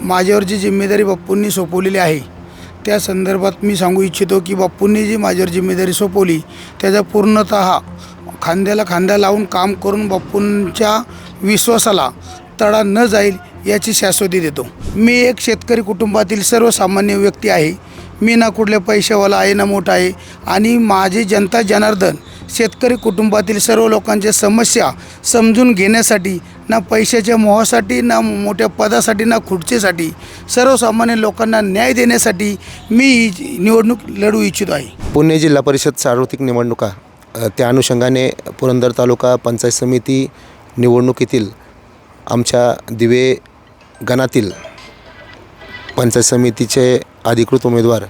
माझ्यावर जी जिम्मेदारी बाप्पूंनी सोपवलेली आहे त्या संदर्भात मी सांगू इच्छितो की बाप्पूंनी जी माझ्यावर जिम्मेदारी सोपवली त्याचा पूर्णतः खांद्याला खांदा लावून काम करून बाप्पूंच्या विश्वासाला तडा न जाईल याची शाश्वती देतो। मी एक शेतकरी कुटुंबातील सर्वसामान्य व्यक्ती आहे। मी ना कुठल्या पैशावाला आहे ना मोठा आहे आणि माझी जनता जनार्दन शेतकरी कुटुंबातील सर्व लोकांच्या समस्या समजून घेण्यासाठी ना पैशाच्या मोहासाठी ना मोठ्या पदासाठी ना खुर्चीसाठी सर्वसामान्य लोकांना न्याय देण्यासाठी मी ही निवडणूक लढवू इच्छितो आहे। पुणे जिल्हा परिषद सार्वत्रिक निवडणुका त्या अनुषंगाने पुरंदर तालुका पंचायत समिती निवडणुकीतील आमच्या दिवे गणातील पंचायत समितीचे अधिकृत उमेदवार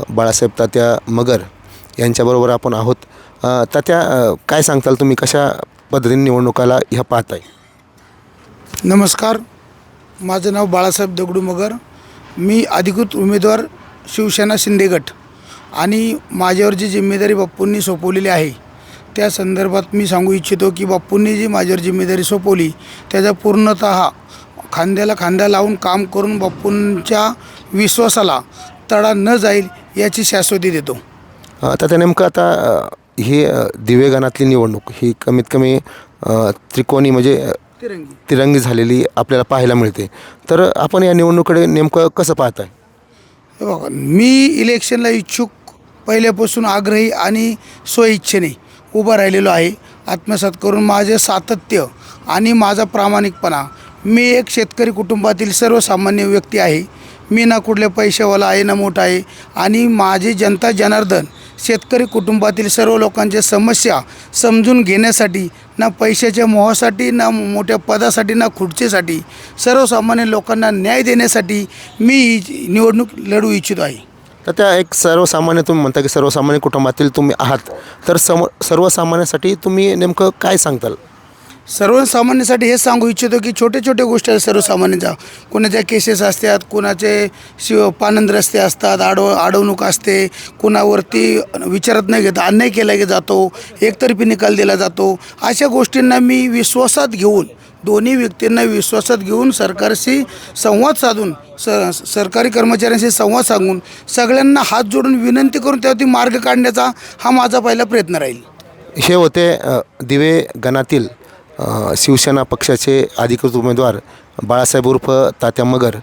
बाळासाहेब तात्या मगर यांच्याबरोबर आपण आहोत। तात्या, काय सांगताल तुम्ही, कशा पद्धतीने निवडणुकाला ह्या पाहताय? नमस्कार, माझं नाव बाळासाहेब दगडू मगर। मी अधिकृत उमेदवार शिवसेना शिंदे गट आणि माझ्यावर जी जिम्मेदारी बाप्पूंनी सोपवलेली आहे त्या संदर्भात मी सांगू इच्छितो की बाप्पूंनी जी माझ्यावर जिम्मेदारी सोपवली त्याचा पूर्णतः खांद्याला खांदा लावून काम करून बाप्पूंच्या विश्वासाला तडा न जाईल याची शाश्वती देतो। तर नेमकं आता ही दिवे गणातली निवडणूक ही कमीत कमी त्रिकोणी म्हणजे तिरंगी झालेली आपल्याला पाहायला मिळते। तर आपण या निवडणुकीकडे नेमकं कसं पाहताय? बघा, मी इलेक्शनला इच्छुक पहिल्यापासून आग्रही आणि स्वइच्छेने उभा राहिलेलो आहे। आत्मसात करून माझे सातत्य आणि माझा प्रामाणिकपणा, मी एक शेतकरी कुटुंबातील सर्वसामान्य व्यक्ती आहे। मी ना कुठल्या पैशावाला आहे ना मोठा आहे आणि माझी जनता जनार्दन शेतकरी कुटुंबातील सर्व लोकांच्या समस्या समजून घेण्यासाठी ना पैशाच्या मोहासाठी ना मोठ्या पदासाठी ना खुर्चीसाठी सर्वसामान्य लोकांना न्याय देण्यासाठी मी ही निवडणूक लढवू इच्छितो आहे। तर त्या एक सर्वसामान्य तुम्ही म्हणता की सर्वसामान्य कुटुंबातील तुम्ही आहात, तर सर्वसामान्यासाठी तुम्ही नेमकं काय सांगताल? सर्वसामान्यासाठी हेच सांगू इच्छितो की छोटे छोटे गोष्टी आहेत सर्वसामान्यांच्या। कोणाच्या केसेस असतात, कोणाचे पानंद रस्ते असतात, अडवणूक असते, कोणावरती विचारात न घेता अन्याय केला जातो, एकतर्फी निकाल दिला जातो। अशा गोष्टींना मी विश्वासात घेऊन, दोन्ही व्यक्तींना विश्वासात घेऊन सरकारशी संवाद साधून सरकारी कर्मचाऱ्यांशी संवाद साधून सगळ्यांना हात जोडून विनंती करून त्यावरती मार्ग काढण्याचा हा माझा पहिला प्रयत्न राहील। हे होते दिवे गणातील शिवसेना पक्षाचे अधिकृत उमेदवार बाळासाहेब उर्फ तात्या मगर।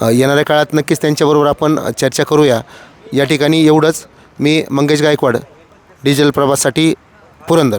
येणाऱ्या काळात नक्कीच त्यांच्याबरोबर आपण चर्चा करूया। या ठिकाणी एवढंच। मी मंगेश गायकवाड, डिजिटल प्रभासाठी, पुरंदर।